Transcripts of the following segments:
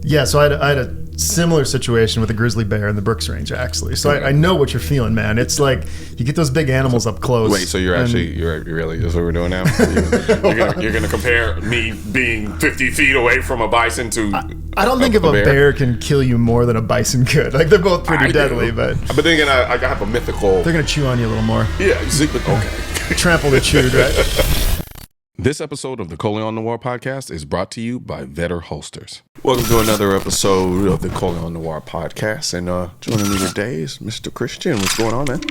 Yeah, so I had a similar situation with a grizzly bear in the Brooks Range, actually. So I know what you're feeling, man. It's like you get those big animals up close. Wait, so you're really, that's what we're doing now? You're gonna compare me being 50 feet away from a bison to I don't think if a bear can kill you more than a bison could. Like, they're both pretty deadly, but then again, I have a mythical. They're gonna chew on you a little more. Yeah, okay. Trampled or chewed, right? This episode of the Colion Noir podcast is brought to you by Vetter Holsters. Welcome to another episode of the Colion Noir podcast, and joining me today is Mr. Christian. What's going on, man?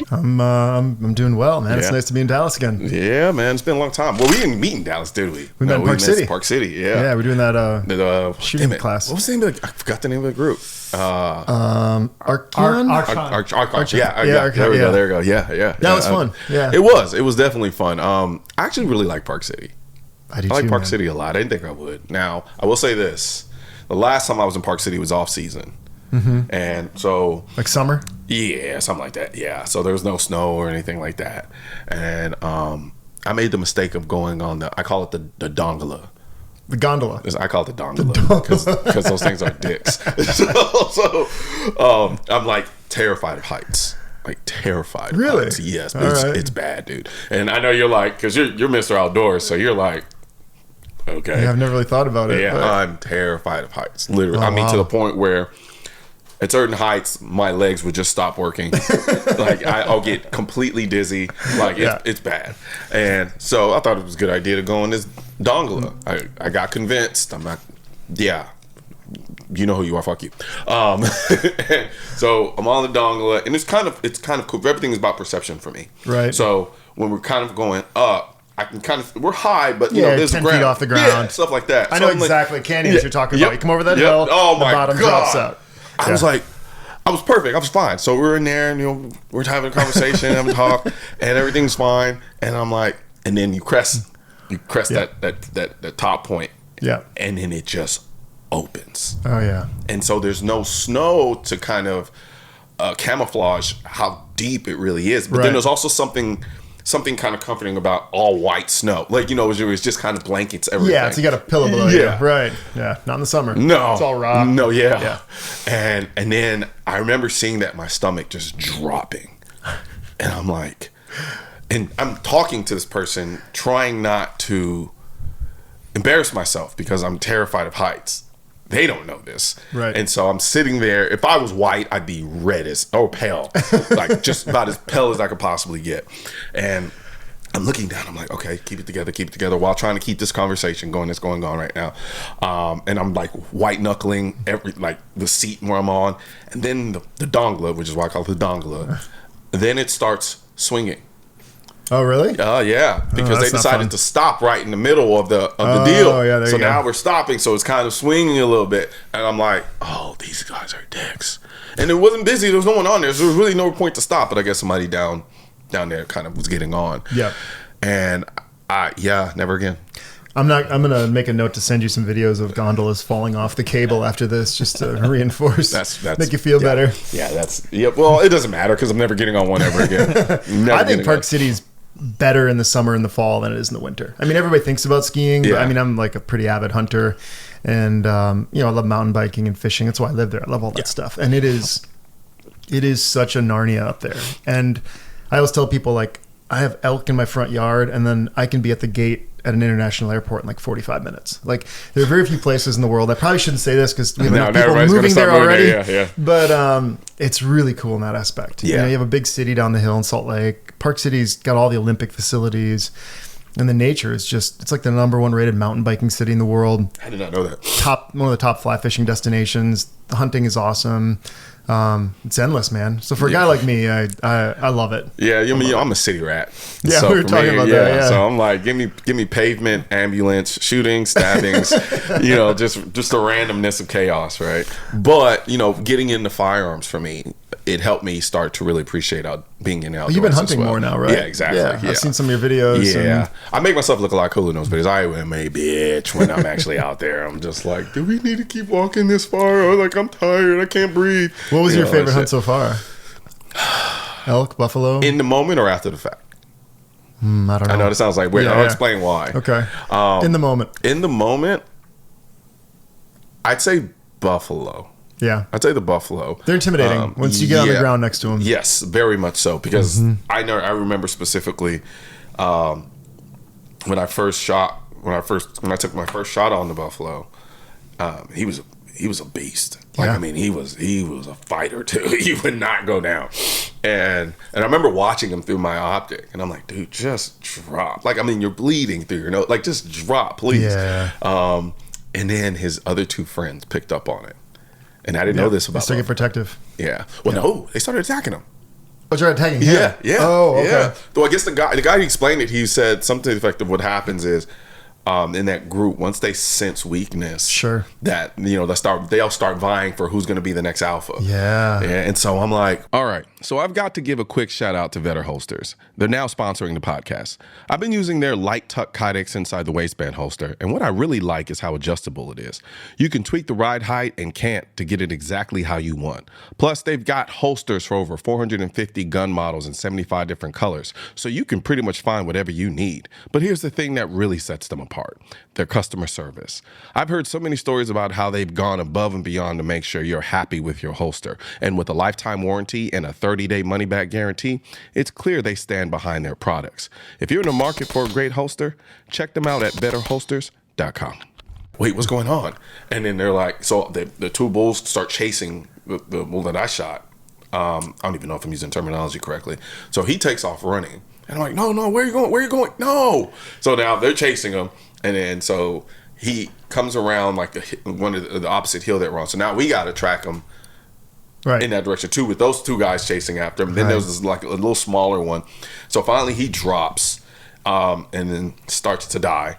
I'm doing well, man. It's Yeah. nice to be in Dallas again. Yeah, man, it's been a long time. Well, we didn't meet in Dallas, did we? We met in Park City. Park City, yeah. Yeah, we're doing that shooting class. What was the name of I forgot the name of the group. Archon? Archon. Yeah, Archon, there we yeah. go. Yeah. That was fun. Yeah. It was definitely fun. I actually really like Park City. I do I like too, Park man. City a lot. I didn't think I would. Now, I will say this. The last time I was in Park City was off season. Mm-hmm. And so... Like summer? Yeah, something like that. Yeah. So there was no snow or anything like that. And I made the mistake of going on I call it the dongola. The gondola. I call it the dongola because those things are dicks. so I'm like terrified of heights. Like terrified of Really? heights. Yes. All But right. it's bad, dude. And I know you're like, because you're Mr. Outdoors, so you're like, okay. Yeah, I've never really thought about it. Yeah, but- I'm terrified of heights. Literally. Oh, I mean, to wow. the point where at certain heights, my legs would just stop working. Like, I'll get completely dizzy. Like, it's bad. And so I thought it was a good idea to go on this dongola. I got convinced. I'm not, yeah. You know who you are, fuck you. So I'm on the dongola, and it's kind of cool. Everything is about perception for me. Right. So when we're kind of going up, I can we're high, but you know, there's 10 the ground. feet off the ground. Yeah, stuff like that. I So know I'm like, exactly canyons you're talking about. You come over that Yep. hill, Oh the my bottom God. drops out. I was like, I was perfect. I was fine. So we're in there, and you know, we're having a conversation, having a talk, and everything's fine. And I'm like, and then you crest that top point, Yeah. and then it just opens. Oh, yeah. And so there's no snow to kind of camouflage how deep it really is. But Right. then there's also something kind of comforting about all white snow. Like, you know, it was just kind of blankets everything. Yeah, so you got a pillow below you. Right. Yeah, not in the summer. No. It's all rock. No, yeah. Yeah. And then I remember seeing that my stomach just dropping. And I'm like, and I'm talking to this person, trying not to embarrass myself because I'm terrified of heights. They don't know this. Right. And so I'm sitting there. If I was white, I'd be red or pale. Like just about as pale as I could possibly get. And I'm looking down. I'm like, okay, keep it together while trying to keep this conversation going that's going on right now. And I'm like white knuckling the seat where I'm on. And then the dongola, which is why I call it the dongola, then it starts swinging. Oh, really? Yeah, because they that's not decided fun. to stop right in the middle of the deal. Oh, yeah, there so you go. now we're stopping, so it's kind of swinging a little bit, and I'm like, oh, these guys are dicks. And it wasn't busy. There was no one on there, so there was really no point to stop. But I guess somebody down there kind of was getting on. Yeah. And never again. I'm gonna make a note to send you some videos of gondolas falling off the cable after this, just to reinforce, That's make you feel better. Yeah, well, it doesn't matter because I'm never getting on one ever again. I think Park City's better in the summer and the fall than it is in the winter. I mean, everybody thinks about skiing, but Yeah. I mean, I'm like a pretty avid hunter, and you know, I love mountain biking and fishing. That's why I live there. I love all that stuff, and it is such a Narnia up there. And I always tell people, like, I have elk in my front yard, and then I can be at the gate at an international airport in like 45 minutes. Like, there are very few places in the world. I probably shouldn't say this because we have enough people moving there already. Yeah. But it's really cool in that aspect. Yeah. You know, you have a big city down the hill in Salt Lake. Park City's got all the Olympic facilities. And the nature is just, it's like the #1 rated mountain biking city in the world. I did not know that. One of the top fly fishing destinations. The hunting is awesome. It's endless, man. So for a guy like me, I love it. Yeah, I'm a city rat. Yeah, so we were for talking about that, yeah. So I'm like, give me pavement, ambulance, shooting, stabbings, you know, just the randomness of chaos, right? But you know, getting into firearms for me, it helped me start to really appreciate being in the outdoors. You've been as hunting well. more now, right? Yeah, exactly. Yeah. I've seen some of your videos. Yeah, and- I make myself look a lot cooler in those videos. I am a bitch when I'm actually out there. I'm just like, do we need to keep walking this far? Or like, I'm tired. I can't breathe. What was your favorite hunt so? so far? Elk, buffalo? In the moment or after the fact? I don't know. I know this sounds like weird. I'll explain why. Okay. In the moment. In the moment, I'd say buffalo. Yeah. I'd say the buffalo. They're intimidating once you get on the ground next to them. Yes, very much so. Because I remember specifically when I took my first shot on the buffalo, he was a beast. Like, I mean, he was a fighter too. He would not go down. And I remember watching him through my optic, and I'm like, dude, just drop. Like, I mean, you're bleeding through your nose. Like, just drop, please. Yeah. And then his other two friends picked up on it, and I didn't know this about. They started getting protective. Yeah. Well, no, they started attacking him. Oh, you're attacking him? Yeah. Yeah. Oh, okay. Yeah. Though I guess the guy who explained it, he said something to the effect of what happens is, in that group, once they sense weakness, sure, that they'll start vying for who's going to be the next alpha. Yeah. And so I'm like, all right. So I've got to give a quick shout out to Vetter Holsters. They're now sponsoring the podcast. I've been using their light tuck Kydex inside the waistband holster, and what I really like is how adjustable it is. You can tweak the ride height and cant to get it exactly how you want. Plus, they've got holsters for over 450 gun models in 75 different colors, so you can pretty much find whatever you need. But here's the thing that really sets them apart: their customer service. I've heard so many stories about how they've gone above and beyond to make sure you're happy with your holster. And with a lifetime warranty and a 30-day money-back guarantee, it's clear they stand behind their products. If you're in the market for a great holster, check them out at betterholsters.com. Wait, what's going on? And then they're like, so the two bulls start chasing the bull that I shot. I don't even know if I'm using terminology correctly. So he takes off running. And I'm like, no, where are you going? Where are you going? No. So now they're chasing him. And then so he comes around like one of the opposite hill that we're on. So now we got to track him in that direction too, with those two guys chasing after him. Then there's this like a little smaller one. So finally he drops and then starts to die.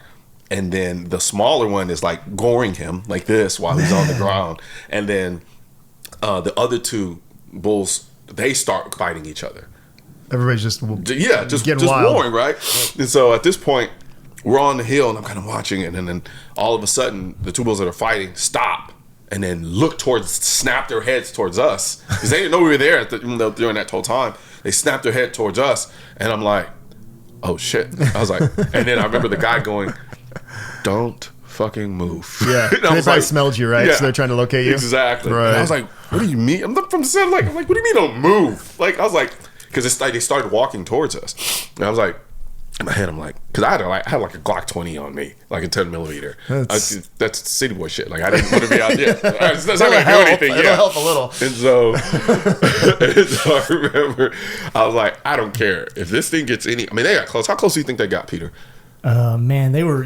And then the smaller one is like goring him like this while he's on the ground. And then the other two bulls, they start fighting each other. Everybody's just warring, right? And so at this point, we're on the hill, and I'm kind of watching it, and then all of a sudden, the two bulls that are fighting stop, and then snap their heads towards us, because they didn't know we were there during that whole time. They snapped their head towards us, and I'm like, oh shit. I was like, and then I remember the guy going, don't fucking move. Yeah, they probably smelled you, right? Yeah, so they're trying to locate you. Exactly. Right. And I was like, what do you mean? I'm from the set, like, what do you mean don't move? Like, I was like, because they started walking towards us, and I was like, in my head, I'm like, because I had like a Glock 20 on me, like a 10 millimeter. That's city boy shit. Like, I didn't want to be out there. That's not gonna do anything. It'll help a little. And so I remember, I was like, I don't care if this thing gets any. I mean, they got close. How close do you think they got, Peter? Man, they were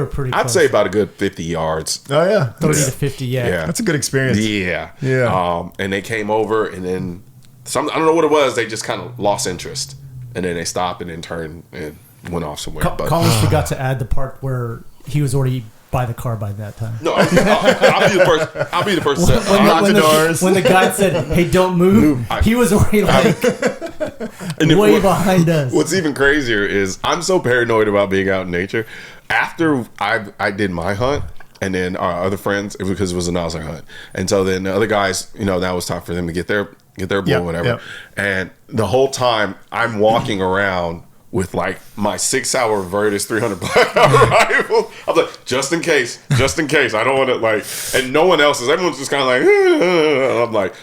pretty close. I'd say about a good 50 yards. Oh yeah, 30 to 50. Yeah, that's a good experience. Yeah. And they came over, and then I don't know what it was. They just kind of lost interest, and then they stopped and then turned and went off somewhere. Collins forgot to add the part where he was already by the car by that time. No, I'll be the first. I'll be the first. When the guy said, "Hey, don't move," he was already like way behind us. What's even crazier is I'm so paranoid about being out in nature. After I did my hunt, and then our other friends, because it was a Nasser hunt, and so then the other guys, now was time for them to get their bull, whatever. Yep. And the whole time I'm walking around with like my 6-hour Virtus 300 blackout rifle. I was like, just in case. I don't want to like, and no one else is. Everyone's just kind of like, I'm like,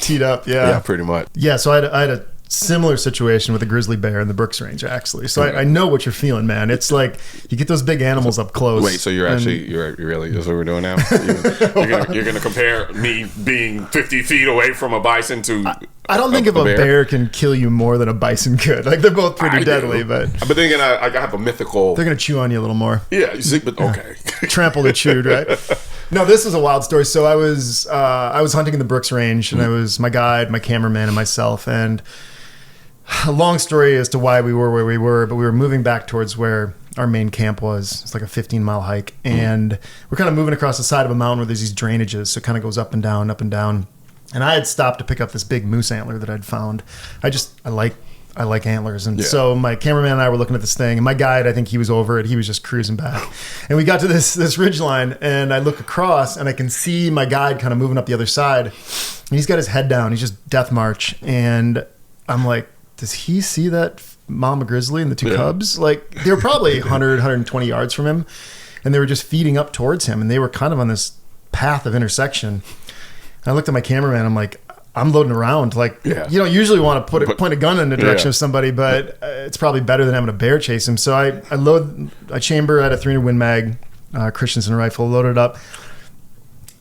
teed up, yeah, pretty much. Yeah, so I had a similar situation with a grizzly bear in the Brooks Range, actually. So I know what you're feeling, man. It's like you get those big animals up close. Wait, so you're really, that's what we're doing now? You're gonna compare me being 50 feet away from a bison to I don't think a bear can kill you more than a bison could. Like, they're both pretty deadly, but then again, I have a mythical. They're gonna chew on you a little more. Yeah, you see, but okay, trampled or chewed, right? No, this was a wild story. So I was hunting in the Brooks Range, and I was my guide, my cameraman, and myself, and a long story as to why we were where we were, but we were moving back towards where our main camp was. It's like a 15-mile hike, and we're kind of moving across the side of a mountain where there's these drainages, so it kind of goes up and down, up and down. And I had stopped to pick up this big moose antler that I'd found. I like antlers, and so my cameraman and I were looking at this thing, and my guide, I think he was over it. He was just cruising back, and we got to this ridge line, and I look across, and I can see my guide kind of moving up the other side, and he's got his head down. He's just death march, and I'm like, does he see that mama grizzly and the two cubs? Like, they were probably 100, 120 yards from him, and they were just feeding up towards him, and they were kind of on this path of intersection. And I looked at my cameraman. I'm like, I'm loading around. Like, Yeah. you don't usually want to point a gun in the direction Yeah. of somebody, but it's probably better than having a bear chase him. So I chamber at a 300 Win Mag, Christensen rifle, loaded up.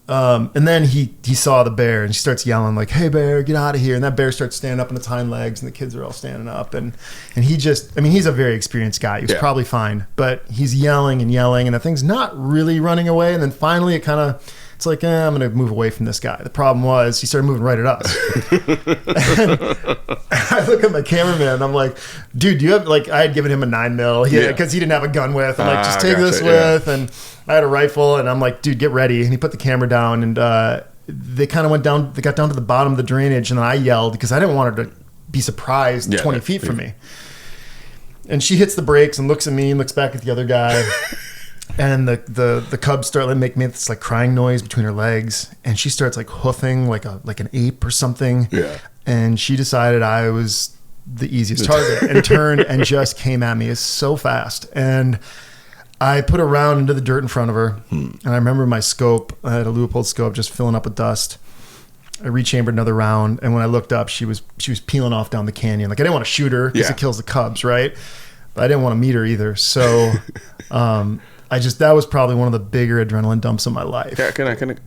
And then he saw the bear and he starts yelling like, "Hey bear, get out of here!" And that bear starts standing up on its hind legs, and the kids are all standing up. And he just, I mean, he's a very experienced guy. He was probably fine, but he's yelling, and the thing's not really running away. And then finally, it's like, I'm going to move away from this guy. The problem was he started moving right at us. I look at my cameraman and I'm like, dude, do you have, like, I had given him a 9mm because he didn't have a gun with. I'm like, just take this with. And I had a rifle and I'm like, dude, get ready. And he put the camera down and they kind of they got down to the bottom of the drainage, and then I yelled because I didn't want her to be surprised 20 feet from me. And she hits the brakes and looks at me and looks back at the other guy. And the cubs start like making this like crying noise between her legs, and she starts like hoofing like an ape or something. Yeah. And she decided I was the easiest target and turned and just came at me so fast. And I put a round into the dirt in front of her. And I remember my scope, I had a Leupold scope just filling up with dust. I rechambered another round, and when I looked up, she was peeling off down the canyon. Like, I didn't want to shoot her because it kills the cubs, right? But I didn't want to meet her either. So that was probably one of the bigger adrenaline dumps of my life. Yeah, I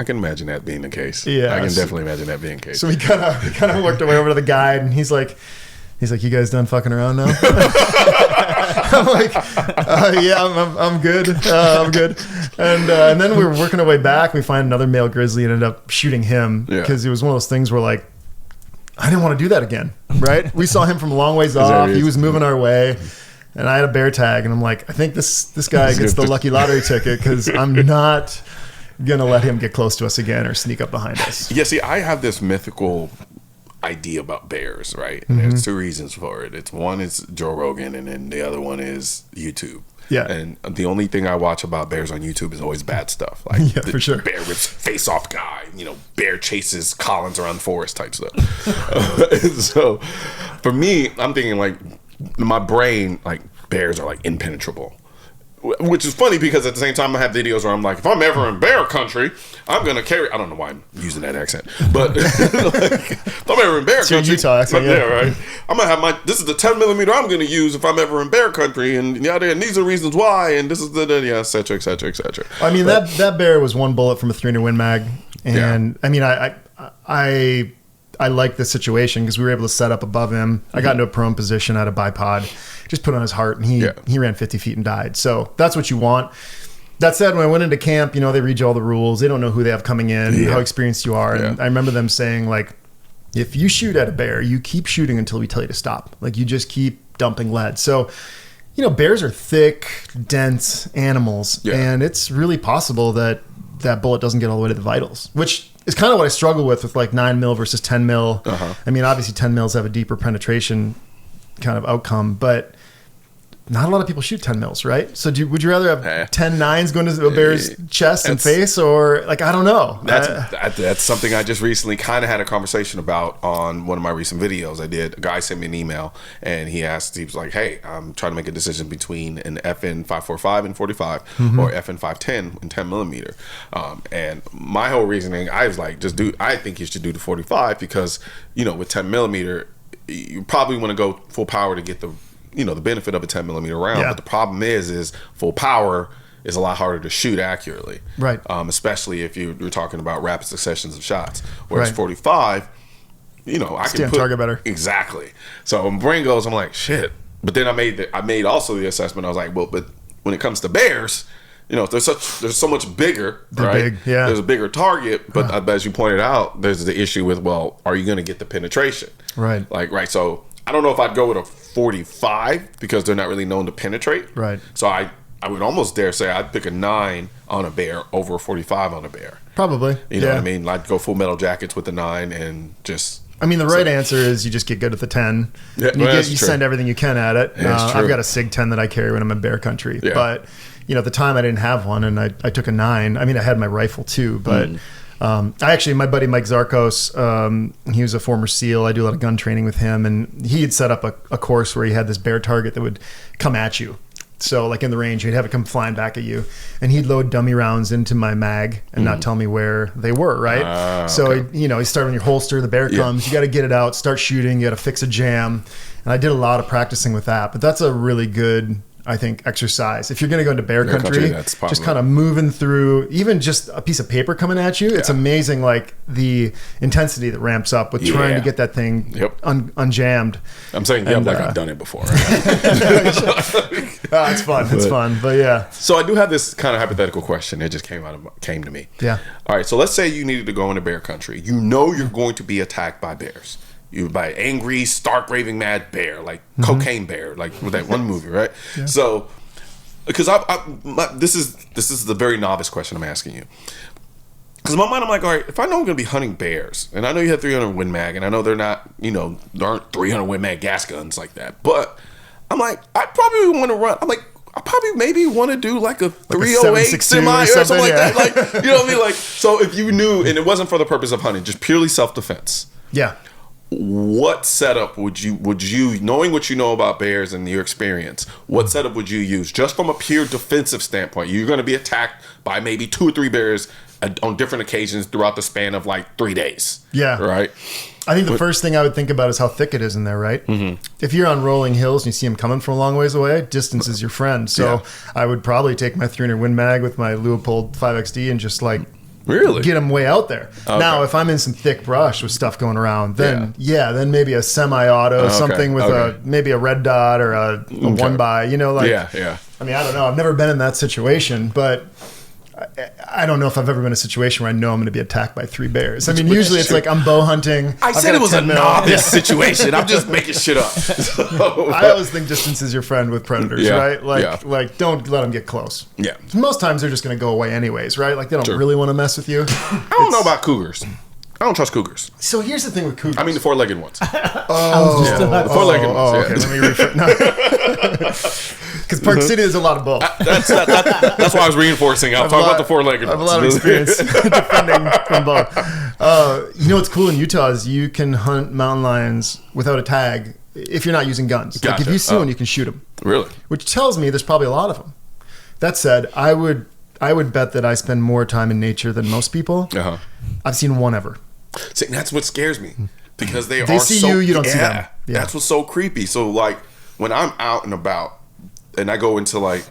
can imagine that being the case. Yeah, I can definitely imagine that being the case. So we kind of worked our way over to the guide, and he's like, "You guys done fucking around now?" I'm like, "Yeah, I'm good. I'm good." And then we were working our way back. We find another male grizzly and ended up shooting him because it was one of those things where, like, I didn't want to do that again. Right? We saw him from a long ways off. He was moving our way. And I had a bear tag, and I'm like, I think this guy gets the lucky lottery ticket because I'm not going to let him get close to us again or sneak up behind us. Yeah, see, I have this mythical idea about bears, right? And there's two reasons for it. It's one is Joe Rogan, and then the other one is YouTube. Yeah. And the only thing I watch about bears on YouTube is always bad stuff. Like, for sure. Bear rips face off guy, bear chases Collins around the forest type stuff. So for me, I'm thinking like, my brain, like, bears are like impenetrable, which is funny because at the same time I have videos where I'm like, if I'm ever in bear country, I'm gonna carry, I don't know why I'm using that accent, but like, if I'm ever in bear country, Utah accent, right? I'm gonna have this is the 10mm I'm gonna use if I'm ever in bear country, and and these are reasons why, and this is et cetera, et cetera, et cetera. I mean, that bear was one bullet from a 300 Win Mag, and I mean, I like this situation because we were able to set up above him. I got into a prone position at a bipod, just put on his heart, and he ran 50 feet and died. So that's what you want. That said, when I went into camp, they read you all the rules. They don't know who they have coming in, how experienced you are. And I remember them saying, like, if you shoot at a bear, you keep shooting until we tell you to stop. Like, you just keep dumping lead. So, bears are thick, dense animals, and it's really possible that bullet doesn't get all the way to the vitals, which is kind of what I struggle with like 9mm versus 10mm. I mean, obviously 10mm have a deeper penetration kind of outcome, but not a lot of people shoot 10mm, right? So would you rather have 10 9s going to a bear's chest and face, or like, I don't know. That's something I just recently kind of had a conversation about on one of my recent videos I did. A guy sent me an email and he was like, hey, I'm trying to make a decision between an FN 545 and 45 or FN 510 and 10mm. And my whole reasoning, I was like, I think you should do the 45 because, with 10mm, you probably want to go full power to get the benefit of a 10mm round. But the problem is full power is a lot harder to shoot accurately. Right. Especially if you're talking about rapid successions of shots. Whereas 45, I can put target better. Exactly. So my brain goes, I'm like, shit. But then I made also the assessment. I was like, well, but when it comes to bears, they're so much bigger. They're right? big, yeah. There's a bigger target, but as you pointed out, there's the issue with, well, are you going to get the penetration? Right. So I don't know if I'd go with a 45 because they're not really known to penetrate. Right. So I would almost dare say I'd pick a 9 on a bear over a 45 on a bear. Probably. You know what I mean? I'd go full metal jackets with the 9 and just... I mean, the right answer is you just get good at the 10. Yeah, you send everything you can at it. I've got a SIG 10 that I carry when I'm in bear country. Yeah. But, at the time I didn't have one, and I took a 9. I mean, I had my rifle too, but... my buddy Mike Zarkos, he was a former SEAL. I do a lot of gun training with him, and he had set up a course where he had this bear target that would come at you. So like in the range, he'd have it come flying back at you, and he'd load dummy rounds into my mag and not tell me where they were, right? So, okay. he started on your holster, the bear comes, you got to get it out, start shooting, you got to fix a jam. And I did a lot of practicing with that, but that's a really good, I think, exercise. If you're going to go into bear country, just kind of moving through, even just a piece of paper coming at you, it's amazing, like the intensity that ramps up with trying to get that thing unjammed. I'm saying, like I've done it before. It's fun. It's fun. But yeah. So I do have this kind of hypothetical question. It just came to me. Yeah. All right. So let's say you needed to go into bear country. You know you're going to be attacked by bears. By angry, stark, raving, mad bear, like cocaine bear, like with that one movie, right? Yeah. So, because this is the very novice question I'm asking you. Because in my mind, I'm like, all right, if I know I'm going to be hunting bears, and I know you have 300 Win Mag, and I know they're not, there aren't 300 Win Mag gas guns like that, but I'm like, I probably want to run. I'm like, I probably maybe want to do like a 308 semi or something like that. Like, you know what I mean? Like, so if you knew, and it wasn't for the purpose of hunting, just purely self-defense. Yeah. What setup would you, knowing what you know about bears and your experience, what setup would you use just from a pure defensive standpoint? You're going to be attacked by maybe 2 or 3 bears on different occasions throughout the span of like 3 days. Yeah. Right. I think the first thing I would think about is how thick it is in there, right? Mm-hmm. If you're on rolling hills and you see them coming from a long ways away, distance is your friend. So I would probably take my 300 Win Mag with my Leupold 5XD and just like get them way out there. Okay. Now, if I'm in some thick brush with stuff going around, then then maybe a semi-auto, something with maybe a red dot or a one by, I mean, I don't know. I've never been in that situation, but I don't know if I've ever been in a situation where I know I'm going to be attacked by 3 bears. I mean, usually it's like I'm bow hunting. I said it was a novice situation. I'm just making shit up. I always think distance is your friend with predators, right? Like don't let them get close. Yeah. Most times they're just going to go away anyways, right? Like they don't really want to mess with you. I don't know about cougars. I don't trust cougars. So here's the thing with cougars. I mean the 4-legged ones. The 4-legged ones. Okay, let me rephrase. Because Park City, there's a lot of both. That's why I was reinforcing. I'll talk about the 4-legged ones. I have a lot of experience defending from both. What's cool in Utah is you can hunt mountain lions without a tag if you're not using guns. Gotcha. Like if you see one, you can shoot them. Really? Which tells me there's probably a lot of them. That said, I would bet that I spend more time in nature than most people. Uh-huh. I've seen one ever. See, that's what scares me because they see you, you don't see them. Yeah. That's what's so creepy. So like when I'm out and about and I go into like,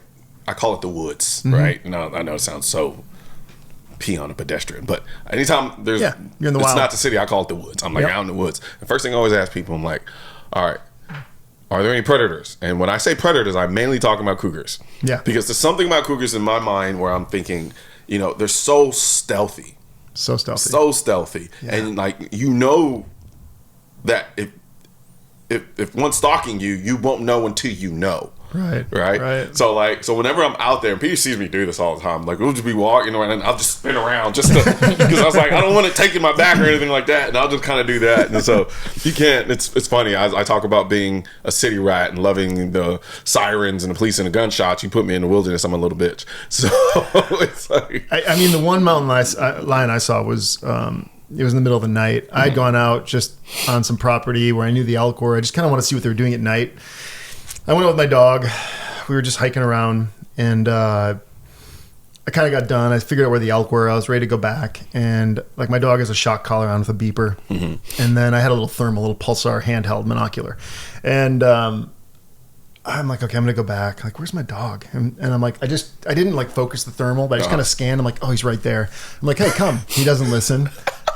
I call it the woods, right? No, I know it sounds so pee on a pedestrian, but anytime you're in the wild. It's not the city, I call it the woods. I'm like out in the woods. The first thing I always ask people, I'm like, all right, are there any predators? And when I say predators, I'm mainly talking about cougars. Yeah. Because there's something about cougars in my mind where I'm thinking, they're so stealthy. So stealthy. So stealthy. Yeah. And like, that if one's stalking you, you won't know until you know. Right. So whenever I'm out there, and Peter sees me do this all the time, like we'll just be walking around and I'll just spin around just because I was like, I don't want it taking my back or anything like that, and I'll just kind of do that. And so you can't. It's funny. I talk about being a city rat and loving the sirens and the police and the gunshots. You put me in the wilderness, I'm a little bitch. So it's like, I mean, the one mountain lion I saw was. It was in the middle of the night. Mm-hmm. I'd gone out just on some property where I knew the elk were. I just kind of want to see what they were doing at night. I went out with my dog. We were just hiking around, and I kind of got done. I figured out where the elk were. I was ready to go back, and like my dog has a shock collar on with a beeper, and then I had a little pulsar handheld monocular, and I'm like, okay, I'm gonna go back. Like, where's my dog? And I'm like, I didn't like focus the thermal, but I just kind of scanned. I'm like, oh, he's right there. I'm like, hey, come. He doesn't listen.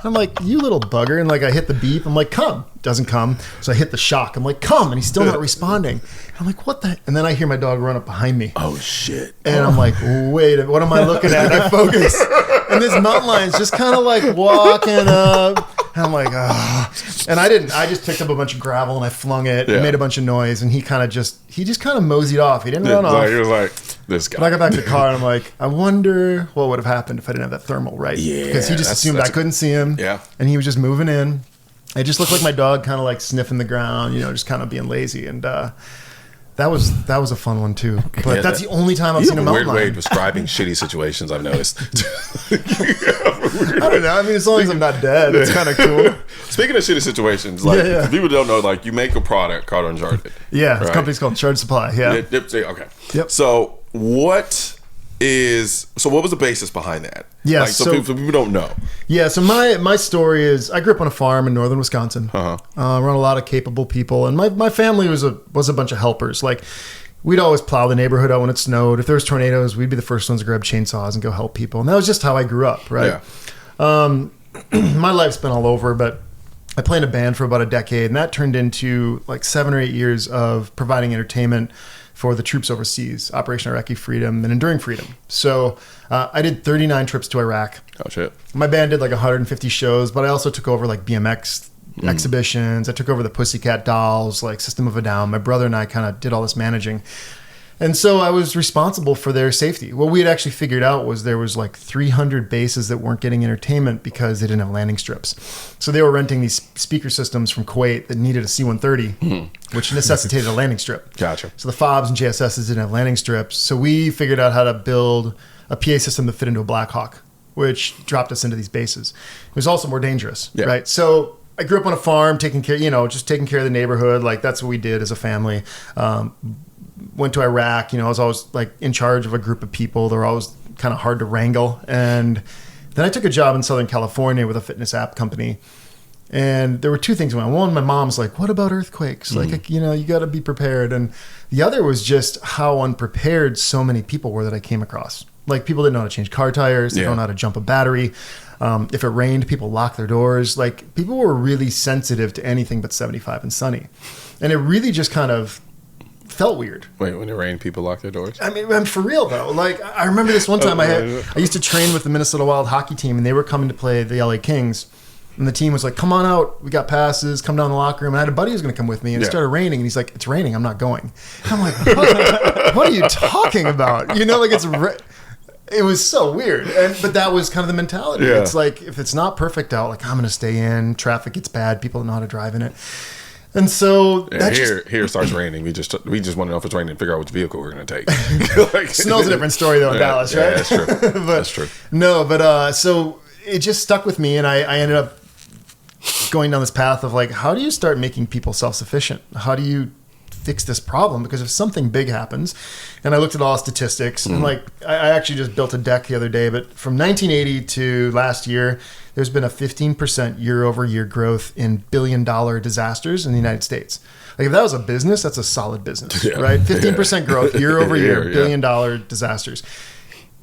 I'm like, you little bugger. And like, I hit the beep. I'm like, come. Doesn't come. So I hit the shock. I'm like, come. And he's still not responding. I'm like, what the? And then I hear my dog run up behind me. Oh, shit. And I'm like, wait, what am I looking at? And I focus. And this mountain lion's just kind of like walking up. And I'm like, ah. And I just picked up a bunch of gravel and I flung it. It made a bunch of noise. And he just kind of moseyed off. He didn't run off. He was like, this guy. But I got back to the car and I'm like, I wonder what would have happened if I didn't have that thermal, right? Yeah. Because he just assumed I couldn't see him. Yeah. And he was just moving in. It just looked like my dog kind of like sniffing the ground, just kind of being lazy. And That was a fun one too. But that's the only time I've seen a mountain weird way lion. of describing shitty situations I've noticed. I don't know. I mean, as long as I'm not dead, it's kind of cool. Speaking of shitty situations, like if people don't know, like you make a product called Uncharted. Yeah, the company's called Uncharted Supply. Yeah. Okay. Yep. So what was the basis behind that? Yeah, like, so people don't know. Yeah, so my story is I grew up on a farm in northern Wisconsin. Around a lot of capable people, and my family was a bunch of helpers. Like we'd always plow the neighborhood out when it snowed. If there was tornadoes, we'd be the first ones to grab chainsaws and go help people. And that was just how I grew up, right? Yeah. My life's been all over, but I played in a band for about a decade, and that turned into like 7 or 8 years of providing entertainment for the troops overseas, Operation Iraqi Freedom and Enduring Freedom. So I did 39 trips to Iraq. Oh, shit. My band did like 150 shows, but I also took over like BMX exhibitions. I took over the Pussycat Dolls, like System of a Down. My brother and I kind of did all this managing. And so I was responsible for their safety. What we had actually figured out was there was like 300 bases that weren't getting entertainment because they didn't have landing strips. So they were renting these speaker systems from Kuwait that needed a C-130, which necessitated a landing strip. Gotcha. So the FOBs and JSSs didn't have landing strips. So we figured out how to build a PA system that fit into a Black Hawk, which dropped us into these bases. It was also more dangerous, right? So I grew up on a farm, taking care of the neighborhood. Like that's what we did as a family. Went to Iraq, I was always like in charge of a group of people. They were always kind of hard to wrangle. And then I took a job in Southern California with a fitness app company. And there were two things going on. One, my mom's like, what about earthquakes? Like, you got to be prepared. And the other was just how unprepared so many people were that I came across. Like people didn't know how to change car tires. They don't know how to jump a battery. If it rained, people locked their doors. Like people were really sensitive to anything but 75 and sunny. And it really just kind of felt weird. Wait, when it rained, people lock their doors? I mean, for real though. Like I remember this one time I used to train with the Minnesota Wild hockey team, and they were coming to play the LA Kings. And the team was like, come on out. We got passes. Come down the locker room. And I had a buddy who was going to come with me. And it started raining. And he's like, it's raining. I'm not going. And I'm like, what are you talking about? It was so weird. But that was kind of the mentality. Yeah. It's like, if it's not perfect out, like I'm going to stay in. Traffic gets bad. People don't know how to drive in it. And so here it starts raining. We just want to know if it's raining and figure out which vehicle we're going to take. Like, snow's a different story though in Dallas, right? Yeah, that's true. That's true. No, but so it just stuck with me, and I ended up going down this path of like, how do you start making people self-sufficient? How do you fix this problem? Because if something big happens, and I looked at all the statistics, and like I actually just built a deck the other day, but from 1980 to last year, there's been a 15% year-over-year growth in billion-dollar disasters in the United States. Like if that was a business, that's a solid business, right? 15% growth year-over-year, billion-dollar disasters.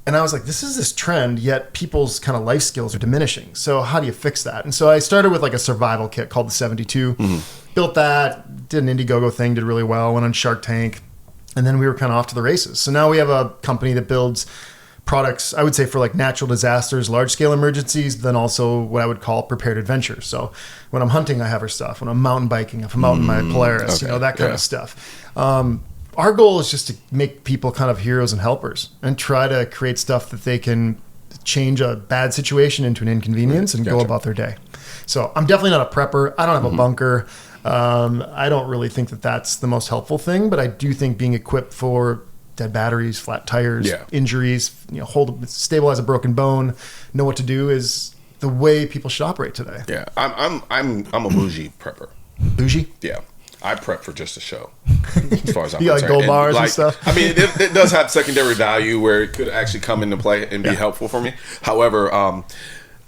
And I was like, this is this trend, yet people's kind of life skills are diminishing. So how do you fix that? And so I started with like a survival kit called the 72. Built that, did an Indiegogo thing, did really well, went on Shark Tank. And then we were kind of off to the races. So now we have a company that builds products, I would say, for like natural disasters, large scale emergencies, then also what I would call prepared adventure. So when I'm hunting, I have our stuff. When I'm mountain biking, if I'm out in my Polaris, that kind of stuff. Our goal is just to make people kind of heroes and helpers and try to create stuff that they can change a bad situation into an inconvenience and go about their day. So I'm definitely not a prepper. I don't have a bunker. I don't really think that that's the most helpful thing, but I do think being equipped for dead batteries, flat tires, injuries, stabilize a broken bone, know what to do is the way people should operate today. Yeah, I'm a bougie prepper. Bougie? Yeah. I prep for just a show, as far as I'm concerned. Like gold bars and stuff? I mean, it does have secondary value where it could actually come into play and be helpful for me. However,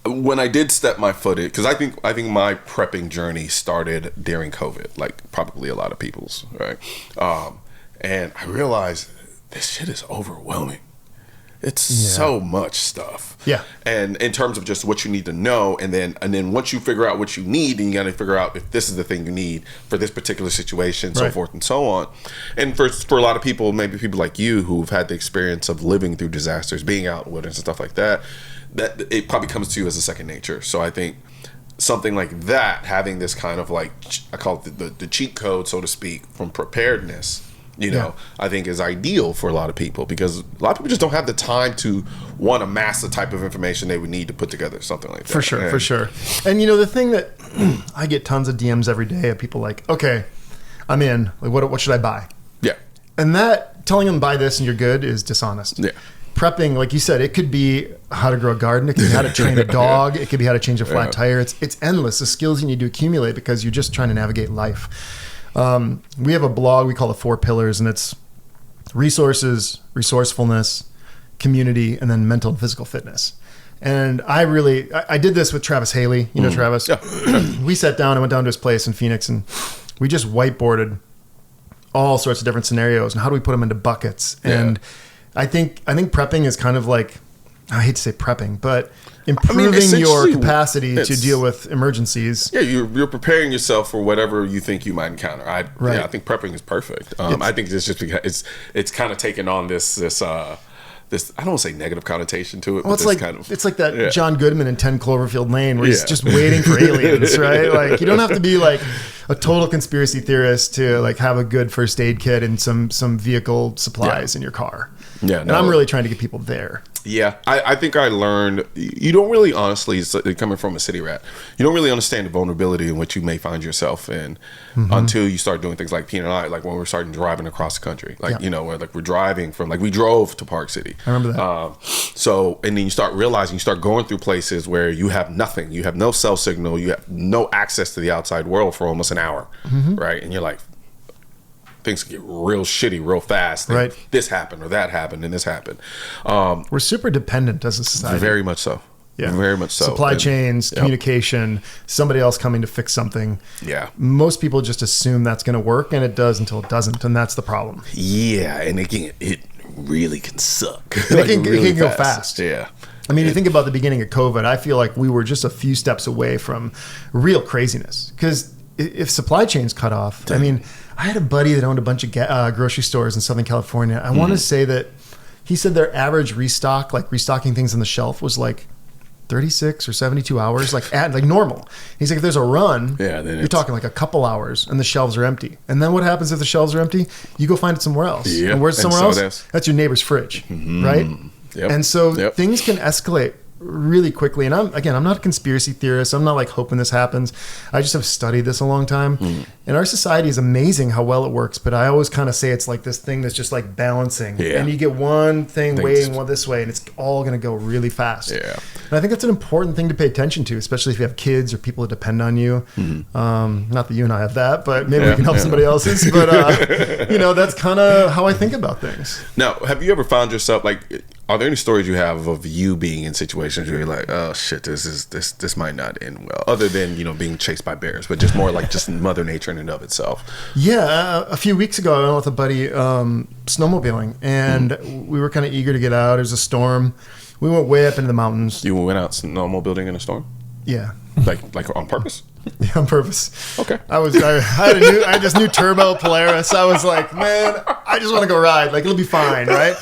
when I did step my foot in, because I think my prepping journey started during COVID, like probably a lot of people's, right? And I realized this shit is overwhelming. It's so much stuff. Yeah. And in terms of just what you need to know, and then once you figure out what you need, then you got to figure out if this is the thing you need for this particular situation, so forth and so on. And for a lot of people, maybe people like you who've had the experience of living through disasters, being out in the wilderness and stuff like that, that it probably comes to you as a second nature. So I think something like that, having this kind of like, I call it the cheat code, so to speak, from preparedness, I think is ideal for a lot of people, because a lot of people just don't have the time to want to amass the type of information they would need to put together something like that. For sure. And the thing that I get tons of DMs every day of people like, okay, I'm in. Like, what should I buy? Yeah. And that telling them buy this and you're good is dishonest. Yeah. Prepping, like you said, it could be how to grow a garden. It could be how to train a dog. It could be how to change a flat tire. It's endless. The skills you need to accumulate because you're just trying to navigate life. We have a blog we call the 4 Pillars, and it's resources, resourcefulness, community, and then mental and physical fitness. And I did this with Travis Haley. You know Travis? Yeah. We sat down and went down to his place in Phoenix, and we just whiteboarded all sorts of different scenarios and how do we put them into buckets. And I think prepping is kind of like, I hate to say prepping, but improving your capacity to deal with emergencies. Yeah, you're preparing yourself for whatever you think you might encounter. I think prepping is perfect. I think it's just because it's kind of taken on this I don't want to say negative connotation to it. Well, but it's like that John Goodman in 10 Cloverfield Lane where he's just waiting for aliens, right? Like you don't have to be like a total conspiracy theorist to like have a good first aid kit and some vehicle supplies in your car. Yeah, and I'm really trying to get people there. Yeah, I think I learned, you don't really honestly, coming from a city rat, you don't really understand the vulnerability in which you may find yourself in until you start doing things like Pete and I, like when we're starting driving across the country. Like, you know, where like we're driving from, like we drove to Park City. I remember that. And then you start realizing, you start going through places where you have nothing. You have no cell signal. You have no access to the outside world for almost an hour, right? And you're like, things get real shitty real fast. Right. This happened or that happened and this happened. We're super dependent as a society. Very much so. Yeah. Very much so. Supply chains, communication, somebody else coming to fix something. Yeah. Most people just assume that's going to work, and it does until it doesn't, and that's the problem. Yeah, and it really can suck. It can go fast. Yeah. I mean, you think about the beginning of COVID, I feel like we were just a few steps away from real craziness. Because if supply chains cut off, I mean, I had a buddy that owned a bunch of grocery stores in Southern California. I want to say that he said their average restock, like restocking things on the shelf, was like 36 or 72 hours, like normal. He's like, if there's a run, you're talking like a couple hours and the shelves are empty. And then what happens if the shelves are empty? You go find it somewhere else. Yeah. And where's somewhere else? That's your neighbor's fridge, right? Yep. And so things can escalate really quickly. And I'm not a conspiracy theorist. I'm not like hoping this happens. I just have studied this a long time. And our society is amazing how well it works. But I always kind of say it's like this thing that's just like balancing. Yeah. And you get one thing weighing one this way and it's all going to go really fast. Yeah. And I think that's an important thing to pay attention to, especially if you have kids or people that depend on you. Not that you and I have that, but maybe we can help somebody else's. But, that's kind of how I think about things. Now, have you ever found yourself like, are there any stories you have of you being in situations where you're like, oh shit, this might not end well, other than being chased by bears, but just more like just Mother Nature in and of itself? Yeah, a few weeks ago, I went with a buddy snowmobiling, and we were kind of eager to get out. It was a storm. We went way up into the mountains. You went out snowmobiling in a storm? Yeah. Like on purpose? Yeah, on purpose. Okay. I had this new turbo Polaris. I was like, man, I just want to go ride. Like, it'll be fine, right?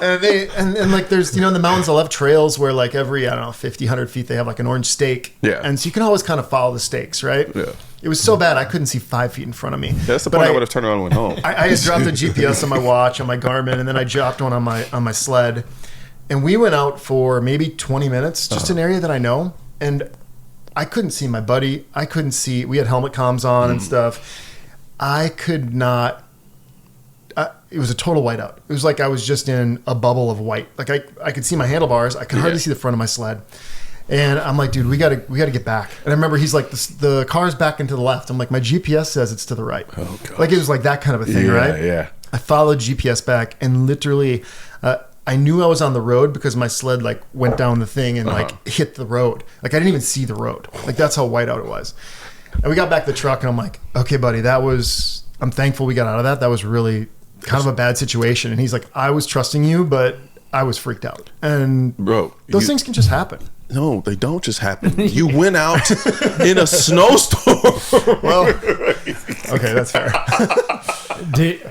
And like there's in the mountains they'll have trails where like every 50, 100 feet they have like an orange stake. Yeah. And so you can always kind of follow the stakes, right? Yeah. It was so bad I couldn't see 5 feet in front of me. Yeah, that's the point I would have turned around and went home. I had dropped the GPS on my watch, on my Garmin, and then I dropped one on my sled. And we went out for maybe 20 minutes, just an area that I know. And I couldn't see my buddy. I couldn't see. We had helmet comms on and stuff. I could not. It was a total whiteout. It was like I was just in a bubble of white. Like I could see my handlebars. I could hardly see the front of my sled. And I'm like, dude, we gotta get back. And I remember he's like, the car's back into the left. I'm like, my GPS says it's to the right. Oh, God. Like it was like that kind of a thing, right? Yeah. I followed GPS back and literally, I knew I was on the road because my sled like went down the thing and like hit the road. Like I didn't even see the road. Like that's how whiteout it was. And we got back to the truck and I'm like, okay, buddy, I'm thankful we got out of that. That was really kind of a bad situation. And he's like, I was trusting you, but I was freaked out. And those things can just happen. No, they don't just happen. You went out in a snowstorm. Well, okay, that's fair. Dude,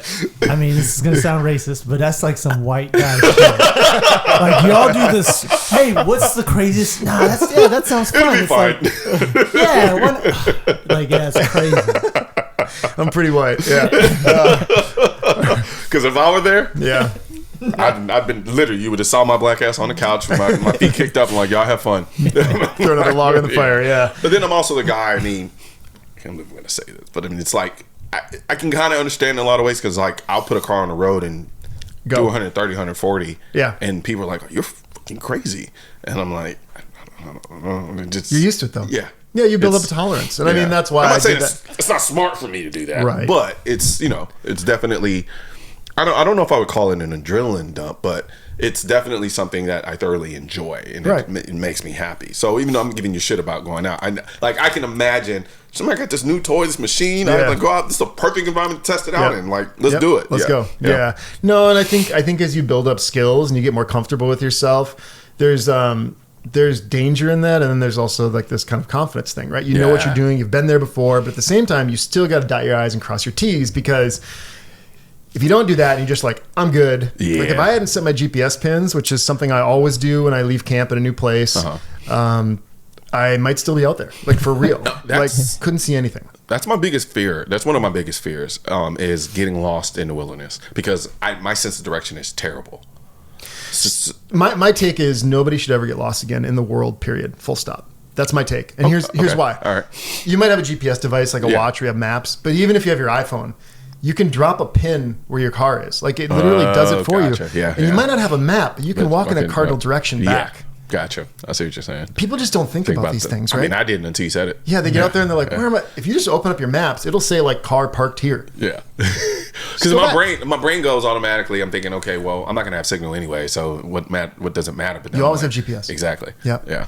I mean, this is going to sound racist, but that's like some white guy shit. Like, y'all do this. Hey, what's the craziest? Nah, that sounds fun. It'll be fine. Like, it's crazy. I'm pretty white, yeah. Because if I were there, I've been literally, you would have saw my black ass on the couch with my feet kicked up and like, y'all have fun. Throw another log in the fire, yeah. But then I'm also the guy, I mean, I'm not going to say this, but I mean, it's like, I can kind of understand in a lot of ways because like I'll put a car on the road and do 130, 140. Yeah. And people are like, you're fucking crazy. And I'm like, I don't know. You're used to it though. Yeah. Yeah, you build up a tolerance. And I mean, that's why I'm not I saying did that. it's not smart for me to do that. Right. But it's, it's definitely, I don't know if I would call it an adrenaline dump, but it's definitely something that I thoroughly enjoy, and it makes me happy. So even though I'm giving you shit about going out, I can imagine somebody got this new toy, this machine. Yeah. I like go out. This is a perfect environment to test it out in. Like, let's do it. Let's go. Yeah. No, and I think as you build up skills and you get more comfortable with yourself, there's danger in that, and then there's also like this kind of confidence thing, right? You know what you're doing. You've been there before, but at the same time, you still got to dot your I's and cross your T's, because if you don't do that and you're just like, I'm good. Like if I hadn't set my GPS pins, which is something I always do when I leave camp at a new place, I might still be out there, like for real. Like couldn't see anything. That's my biggest fear. That's one of my biggest fears, is getting lost in the wilderness, because my sense of direction is terrible. My take is nobody should ever get lost again in the world, period. Full stop. That's my take. And here's why. All right. You might have a GPS device like a watch, or you have maps, but even if you have your iPhone, you can drop a pin where your car is. Like it literally does it for you. Yeah, and you might not have a map, but you can walk in a cardinal direction back. Yeah. Gotcha. I see what you're saying. People just don't think about these things, right? I mean, I didn't until you said it. Yeah, they get out there and they're like, where am I? If you just open up your maps, it'll say like car parked here. Yeah. Because my brain goes automatically. I'm thinking, okay, well, I'm not going to have signal anyway, so what does it matter? But you always have GPS. Exactly. Yeah. Yeah.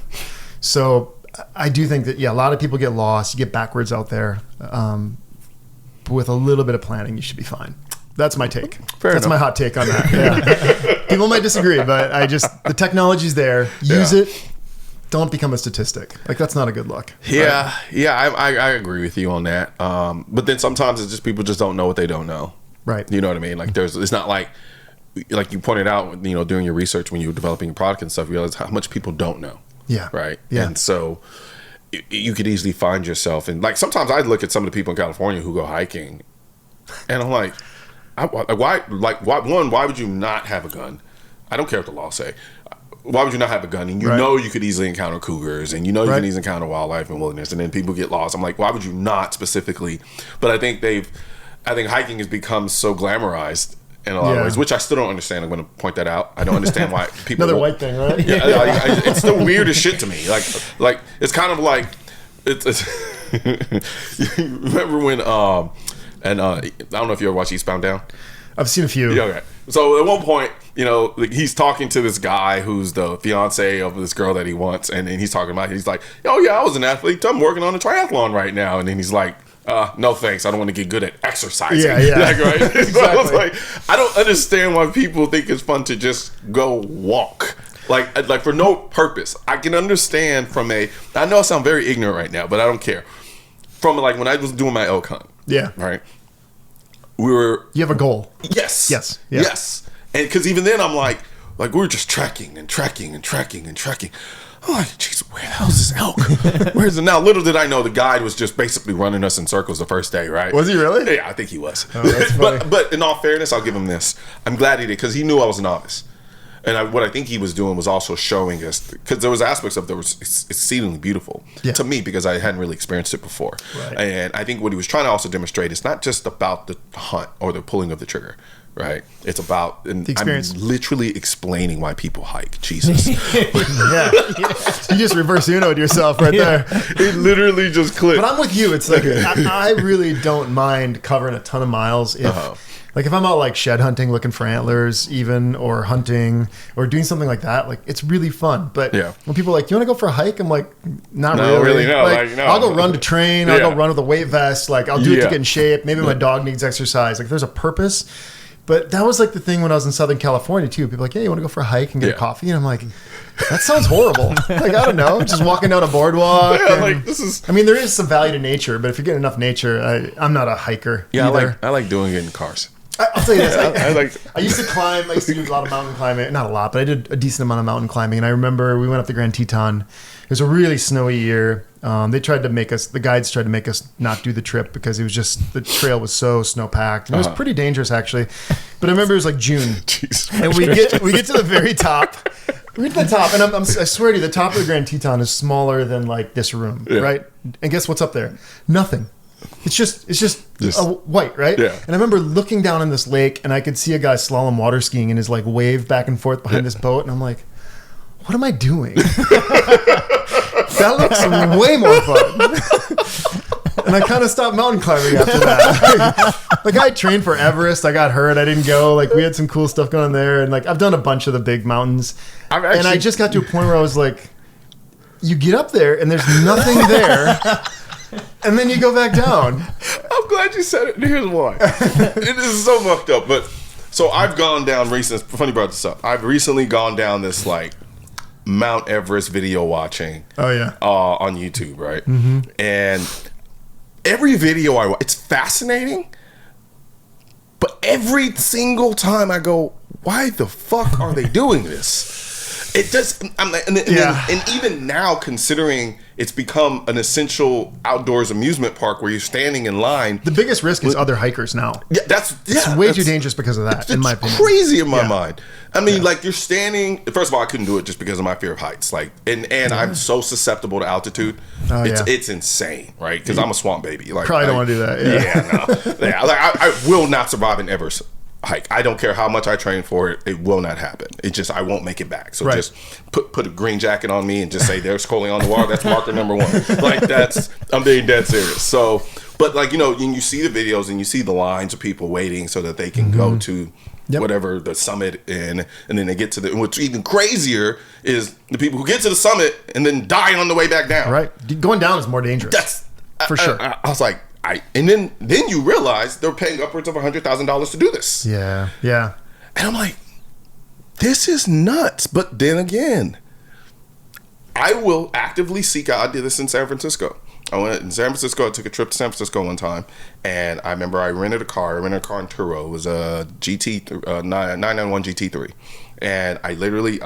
So I do think that, a lot of people get lost. You get backwards out there. But with a little bit of planning, you should be fine. That's my take. That's my hot take on that. Yeah. People might disagree, but the technology's there. Use it. Don't become a statistic. Like, that's not a good look. Yeah. Right? Yeah. I agree with you on that. But then sometimes it's just people just don't know what they don't know. Right. You know what I mean? Like it's not like you pointed out, doing your research when you were developing your product and stuff, you realize how much people don't know. Yeah. Right. Yeah. And so you could easily find yourself, and like sometimes I look at some of the people in California who go hiking, and I'm like, why would you not have a gun? I don't care what the laws say. Why would you not have a gun? And you could easily encounter cougars, and you can easily encounter wildlife and wilderness, and then people get lost. I'm like, why would you not specifically? But I think hiking has become so glamorized in a lot of ways, which I still don't understand. I'm going to point that out. I don't understand why people. Another white thing, right? Yeah, it's the weirdest shit to me. Like it's kind of like it's you remember when and I don't know if you ever watched Eastbound Down. I've seen a few. Yeah, okay. So at one point, he's talking to this guy who's the fiance of this girl that he wants, and then he's like, oh yeah, I was an athlete. I'm working on a triathlon right now, and then he's like, no thanks, I don't want to get good at exercising. Yeah. Right? Exactly. So I was like, I don't understand why people think it's fun to just go walk. Like for no purpose. I can understand I know I sound very ignorant right now, but I don't care. From like when I was doing my elk hunt. Yeah. Right? You have a goal. Yes. Yes. Yeah. Yes. And because even then I'm like we were just trekking and trekking and trekking and trekking. I'm like, jeez, where the hell is this elk? Where is it now? Little did I know the guide was just basically running us in circles the first day, right? Was he really? Yeah, I think he was. Oh, that's funny. but in all fairness, I'll give him this. I'm glad he did, because he knew I was a novice. And what I think he was doing was also showing us, because there was aspects of it that was exceedingly beautiful to me, because I hadn't really experienced it before. Right. And I think what he was trying to also demonstrate is not just about the hunt or the pulling of the trigger, right? It's about the experience. I'm literally explaining why people hike. Jesus. Yeah. You just reverse Uno'd yourself right there. It literally just clicked. But I'm with you. It's like, I really don't mind covering a ton of miles if... Like if I'm out like shed hunting, looking for antlers even, or hunting or doing something like that, like it's really fun. But when people are like, do you want to go for a hike? I'm like, not really. No, like, no. I'll go run to train. I'll go run with a weight vest. Like I'll do it to get in shape. Maybe my dog needs exercise. Like there's a purpose. But that was like the thing when I was in Southern California too. People are like, yeah, you want to go for a hike and get a coffee? And I'm like, that sounds horrible. Like, I don't know. Just walking down a boardwalk. I mean, there is some value to nature, but if you're getting enough nature, I'm not a hiker either. I like doing it in cars. I'll tell you this. I used to climb. I used to do a lot of mountain climbing. Not a lot, but I did a decent amount of mountain climbing. And I remember we went up the Grand Teton. It was a really snowy year. The guides tried to make us not do the trip because it was just, the trail was so snow packed. It was pretty dangerous actually. But I remember it was like June. And we get to the very top. We get to the top, and I swear to you, the top of the Grand Teton is smaller than like this room, right? And guess what's up there? Nothing. It's just white, right? Yeah. And I remember looking down in this lake, and I could see a guy slalom water skiing and his like wave back and forth behind this boat, and I'm like, what am I doing? That looks way more fun. And I kind of stopped mountain climbing after that. Like I trained for Everest. I got hurt. I didn't go. Like we had some cool stuff going there, and like I've done a bunch of the big mountains. And I just got to a point where I was like, you get up there and there's nothing there. And then you go back down. I'm glad you said it. And here's why. It is so mucked up. But so I've gone down recently. Funny you brought this up. I've recently gone down this like Mount Everest video watching. Oh yeah. On YouTube, right? Mm-hmm. And every video I watch, it's fascinating. But every single time I go, why the fuck are they doing this? It does. I'm like, and even now, considering it's become an essential outdoors amusement park where you're standing in line. The biggest risk is other hikers now. Yeah, it's way too dangerous because of that. In my opinion, crazy in my mind. I mean, like you're standing. First of all, I couldn't do it just because of my fear of heights. Like, and I'm so susceptible to altitude. It's insane, right? Because I'm a swamp baby. Like, probably don't want to do that. No. Yeah, like I will not survive an Everest hike. I don't care how much I train for it. It will not happen. It just, I won't make it back. So just put a green jacket on me and just say, there's Colion Noir. That's marker number 1. Like I'm being dead serious. So, but like, you know, when you see the videos and you see the lines of people waiting so that they can go to whatever the summit and then they get to and what's even crazier is the people who get to the summit and then die on the way back down. Right. Going down is more dangerous. That's for sure. I was like, and then you realize they're paying upwards of $100,000 to do this. Yeah, yeah. And I'm like, this is nuts. But then again, I will actively seek out. I did this in San Francisco. I went in San Francisco. I took a trip to San Francisco one time, and I remember I rented a car. I rented a car in Turo. It was a 991 GT3. And I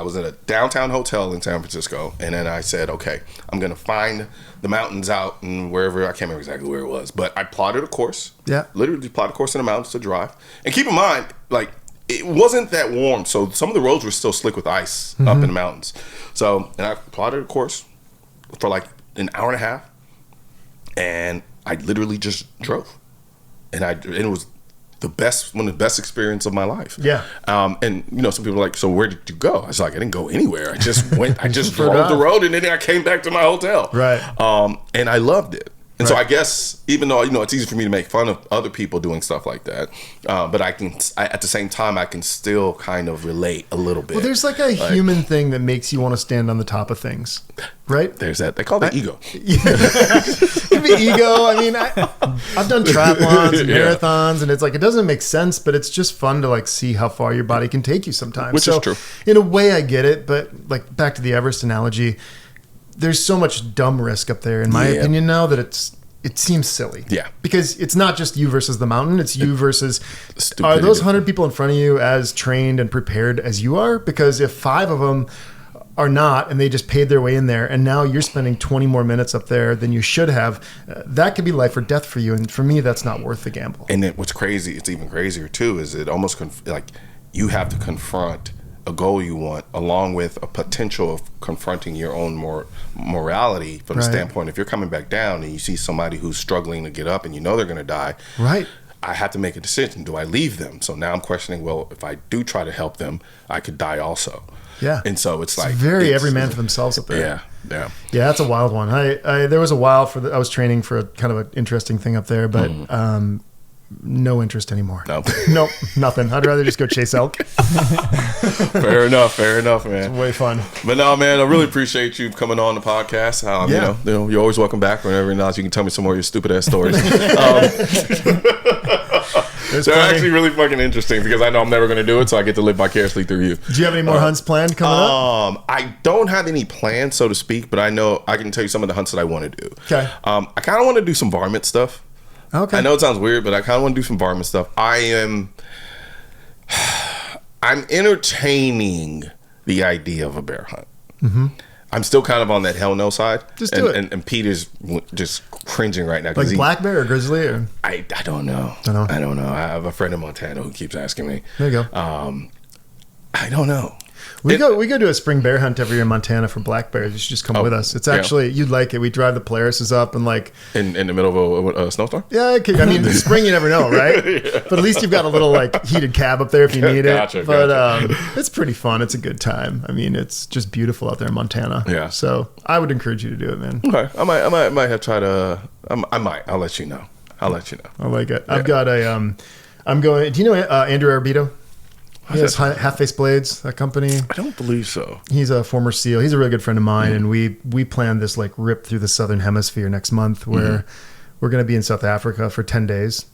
was in a downtown hotel in San Francisco, and then I said, okay, I'm gonna find the mountains out and wherever, I can't remember exactly where it was, but I plotted a course. Yeah. Literally plotted a course in the mountains to drive. And keep in mind, like, it wasn't that warm, so some of the roads were still slick with ice up in the mountains. So, and I plotted a course for like an hour and a half, and I literally just drove. And it was one of the best experience of my life. Yeah. And you know, some people are like, so where did you go? I was like, I didn't go anywhere. I just went, I just drove the road and then I came back to my hotel. Right. And I loved it. And so I guess, even though, you know, it's easy for me to make fun of other people doing stuff like that, but at the same time, I can still kind of relate a little bit. Well, there's like a human thing that makes you want to stand on the top of things, right? There's that. They call that ego. It could be ego. I mean, I've done triathlons and marathons, and it's like, it doesn't make sense, but it's just fun to like see how far your body can take you sometimes. Which is true. In a way, I get it, but like back to the Everest analogy, there's so much dumb risk up there, in my opinion, now that it seems silly. Yeah. Because it's not just you versus the mountain. It's you versus, are those 100 people in front of you as trained and prepared as you are? Because if 5 of them are not, and they just paid their way in there, and now you're spending 20 more minutes up there than you should have, that could be life or death for you. And for me, that's not worth the gamble. And then what's crazy, it's even crazier too, is it almost like you have to confront a goal you want, along with a potential of confronting your own morality from the standpoint, if you're coming back down and you see somebody who's struggling to get up and you know they're going to die, right? I have to make a decision. Do I leave them? So now I'm questioning, well, if I do try to help them, I could die also. Yeah. And so it's like very every man for themselves up there. Yeah. Yeah. Yeah, that's a wild one. There was a while I was training for a kind of an interesting thing up there, but no interest anymore. Nope, nothing. I'd rather just go chase elk. Fair enough, man. It's way fun. But no, man, I really appreciate you coming on the podcast. You know, you're always welcome back whenever you can tell me some more of your stupid ass stories. They're actually really fucking interesting because I know I'm never going to do it, so I get to live vicariously through you. Do you have any more hunts planned coming up? I don't have any plans, so to speak, but I know I can tell you some of the hunts that I want to do. Okay. I kind of want to do some varmint stuff. Okay. I know it sounds weird, but I kind of want to do some varmint stuff. I'm entertaining the idea of a bear hunt. Mm-hmm. I'm still kind of on that hell no side. Just do it. And Peter's just cringing right now. Like black bear or grizzly? Or? I don't know. I don't know. I have a friend in Montana who keeps asking me. There you go. I don't know. We go to a spring bear hunt every year in Montana for black bears. You should just come with us. It's actually you'd like it. We drive the Polaris's up and like in the middle of a snowstorm. Yeah, I mean, in spring you never know, right? But at least you've got a little like heated cab up there if you need it. But it's pretty fun. It's a good time. I mean, it's just beautiful out there in Montana. Yeah. So I would encourage you to do it, man. Okay, I might have tried to. I might. I'll let you know. I like it. I've got a. I'm going. Do you know Andrew Arbito? He has Half Face Blades, that company. I don't believe so. He's a former SEAL. He's a really good friend of mine, and we planned this like rip through the Southern Hemisphere next month, where we're going to be in South Africa for 10 days.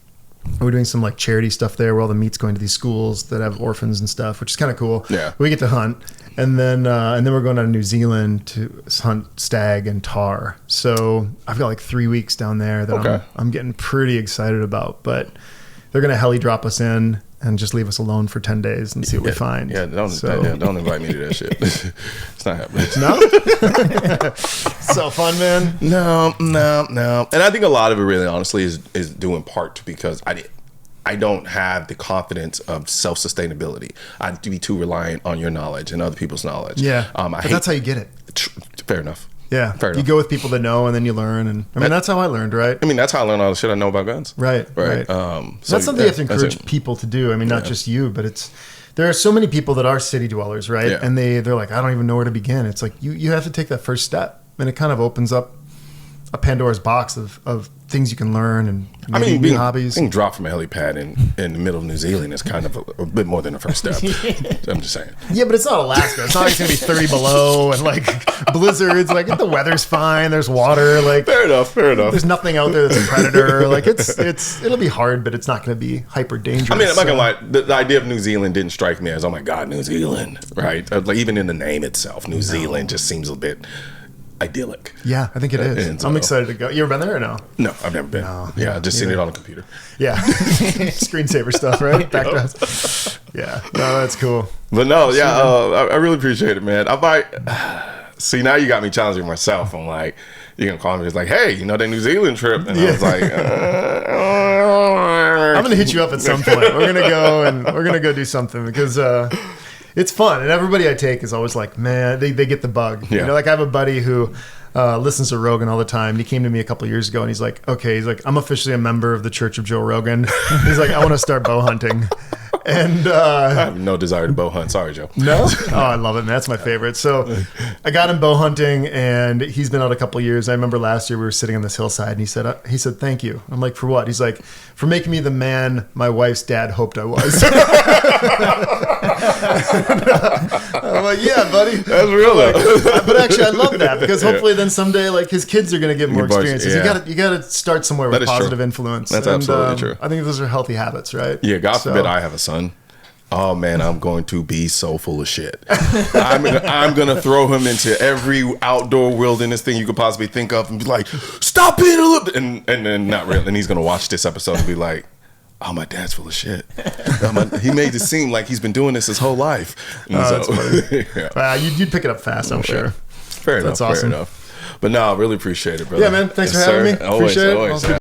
We're doing some like charity stuff there, where all the meat's going to these schools that have orphans and stuff, which is kind of cool. Yeah, we get to hunt, and then we're going to New Zealand to hunt stag and tar. So I've got like 3 weeks down there that I'm getting pretty excited about. But they're going to heli drop us in and just leave us alone for 10 days and see what we find. Yeah, don't invite me to that shit. It's not happening. No? So fun, man. No. And I think a lot of it really honestly is due in part because I don't have the confidence of self-sustainability. I'd be too reliant on your knowledge and other people's knowledge. Yeah, but that's how you get it. Fair enough. Yeah, you go with people that know, and then you learn. And I mean, that's how I learned, right? I mean, that's how I learned all the shit I know about guns. Right. So that's something you have to encourage people to do. I mean, not just you, but there are so many people that are city dwellers, right? Yeah. And they're like, I don't even know where to begin. It's like you have to take that first step, and it kind of opens up a Pandora's box of things you can learn and maybe new hobbies. Being dropped from a helipad in the middle of New Zealand is kind of a bit more than a first step. I'm just saying. Yeah, but it's not Alaska. It's not like it's going to be 30 below and like blizzards. Like the weather's fine. There's water. Like fair enough. There's nothing out there that's a predator. Like it'll be hard, but it's not going to be hyper dangerous. I mean, I'm not gonna lie. The idea of New Zealand didn't strike me as, oh my God, New Zealand, right? Like even in the name itself, New Zealand just seems a bit idyllic. Yeah, I think it is. I'm excited to go. You ever been there or no? No, I've never been. No, I've just seen it on the computer. Yeah. Screensaver stuff, right? Backgrounds. Yeah. No, that's cool. But no, I really appreciate it, man. I might see, now you got me challenging myself. I'm like, you're gonna call me, it's like, hey, you know that New Zealand trip? And I was like, I'm gonna hit you up at some point. We're gonna go do something because it's fun, and everybody I take is always like, man, they get the bug. Yeah. You know, like I have a buddy who listens to Rogan all the time. And he came to me a couple of years ago, and he's like, I'm officially a member of the Church of Joe Rogan. He's like, I want to start bow hunting. And I have no desire to bow hunt. Sorry, Joe. No? Oh, I love it, man. That's my favorite. So I got him bow hunting, and he's been out a couple of years. I remember last year we were sitting on this hillside, and he said, thank you. I'm like, for what? He's like, for making me the man my wife's dad hoped I was. I'm like, yeah, buddy. That's real, though. But actually, I love that because hopefully then someday, like, his kids are going to get more experiences. Yeah. You got to start somewhere with positive influence. That's absolutely true. I think those are healthy habits, right? Yeah, God forbid I have a son. Oh man, I'm going to be so full of shit. I'm gonna throw him into every outdoor wilderness thing you could possibly think of, and be like, "Stop it a little bit," and then not really. And he's gonna watch this episode and be like, "Oh, my dad's full of shit. He made it seem like he's been doing this his whole life." That's funny. Yeah. You'd pick it up fast, I'm sure. Fair enough. That's awesome. Fair enough. But no, I really appreciate it, brother. Yeah, man. Thanks for having me. Always, Appreciate it. always.